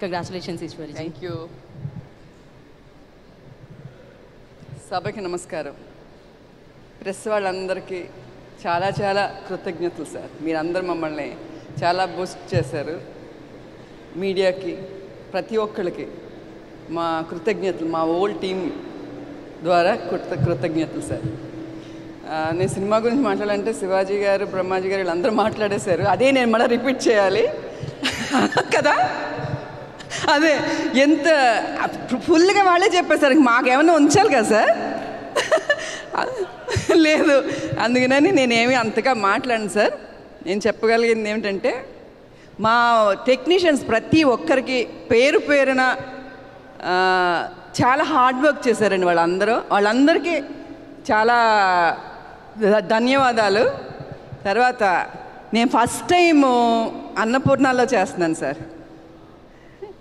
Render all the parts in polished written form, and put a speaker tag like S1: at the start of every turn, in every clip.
S1: Congratulations Eshwari.
S2: Thank you. సభకి నమస్కారం. Press వాళ్ళందరికీ చాలా చాలా కృతజ్ఞతలు సార్. మీరందరూ మమ్మల్ని చాలా బూస్ట్ చేశారు. మీడియాకి ప్రతి ఒక్కరికి మా కృతజ్ఞతలు, మా ఓల్ టీం ద్వారా కృతజ్ఞతలు సార్. నేను సినిమా గురించి మాట్లాడాలంటే శివాజీ గారు, బ్రహ్మాజీ గారు వీళ్ళందరూ మాట్లాడేశారు. అదే నేను మళ్ళీ రిపీట్ చేయాలి కదా. అదే ఎంత ఫుల్గా వాళ్ళే చెప్పేశారు, మాకేమన్నా ఉంచాలి కదా సార్. లేదు, అందుకని నేనేమి అంతగా మాట్లాడను సార్. నేను చెప్పగలిగింది ఏమిటంటే మా టెక్నీషియన్స్ ప్రతి ఒక్కరికి పేరు పేరున చాలా హార్డ్ వర్క్ చేశారండి వాళ్ళందరికీ చాలా ధన్యవాదాలు. తర్వాత నేను ఫస్ట్ టైము అన్నపూర్ణలో చేస్తున్నాను సార్.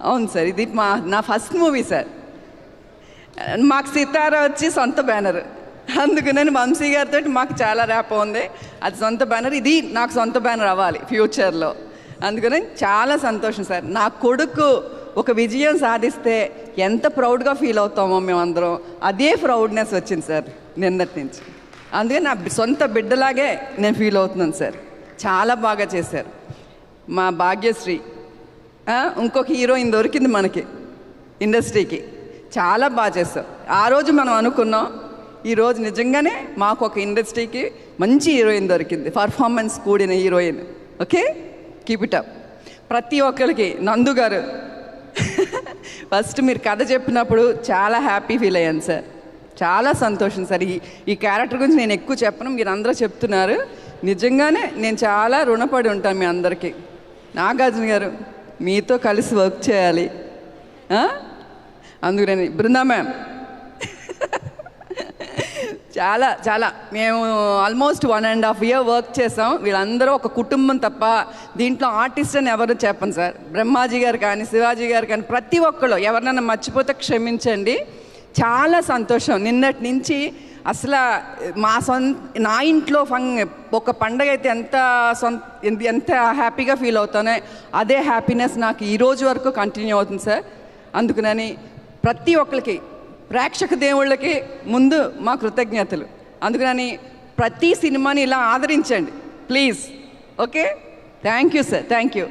S2: అవును సార్, ఇది నా ఫస్ట్ మూవీ సార్. మాకు సితారా వచ్చి సొంత బ్యానర్, అందుకని వంశీ గారితో మాకు చాలా ర్యాప్ ఉంది. అది సొంత బ్యానర్, ఇది నాకు సొంత బ్యానర్ అవ్వాలి ఫ్యూచర్లో. అందుకని చాలా సంతోషం సార్. నా కొడుకు ఒక విజయం సాధిస్తే ఎంత ప్రౌడ్గా ఫీల్ అవుతామో మేమందరం, అదే ప్రౌడ్నెస్ వచ్చింది సార్ నిన్నటి నుంచి. అందుకని నా సొంత బిడ్డలాగే నేను ఫీల్ అవుతున్నాను సార్. చాలా బాగా చేశారు. మా భాగ్యశ్రీ ఇంకొక హీరోయిన్ దొరికింది మనకి ఇండస్ట్రీకి, చాలా బాగా చేస్తారు. ఆ రోజు మనం అనుకున్నాం, ఈరోజు నిజంగానే మాకు ఒక ఇండస్ట్రీకి మంచి హీరోయిన్ దొరికింది, పర్ఫార్మెన్స్ కూడిన heroine. Okay, keep it up. ప్రతి ఒక్కరికి నందు గారు ఫస్ట్ మీరు కథ చెప్పినప్పుడు చాలా హ్యాపీ ఫీల్ అయ్యాను సార్. చాలా సంతోషం సార్. ఈ క్యారెక్టర్ గురించి నేను ఎక్కువ చెప్పను, మీరు అందరూ చెప్తున్నారు. నిజంగానే నేను చాలా రుణపడి ఉంటాను మీ అందరికీ. నాగార్జున గారు, మీతో కలిసి వర్క్ చేయాలి. అందుకని బృందా మ్యామ్ చాలా చాలా మేము ఆల్మోస్ట్ 1.5 year వర్క్ చేసాం. వీళ్ళందరూ ఒక కుటుంబం తప్ప దీంట్లో ఆర్టిస్ట్ అని ఎవరు చెప్పను సార్. బ్రహ్మాజీ గారు కానీ, శివాజీ గారు కానీ, ప్రతి ఒక్కళ్ళు ఎవరినైనా మర్చిపోతే క్షమించండి. చాలా సంతోషం. నిన్నటి నుంచి అసలు నా ఇంట్లో ఒక పండగ అయితే ఎంత హ్యాపీగా ఫీల్ అవుతానో అదే హ్యాపీనెస్ నాకు ఈరోజు వరకు కంటిన్యూ అవుతుంది సార్. అందుకని ప్రతి ఒక్కరికి, ప్రేక్షక దేవుళ్ళకి ముందు మా కృతజ్ఞతలు. అందుకని ప్రతి సినిమాని ఇలా ఆదరించండి please. Okay, thank you sir, thank you.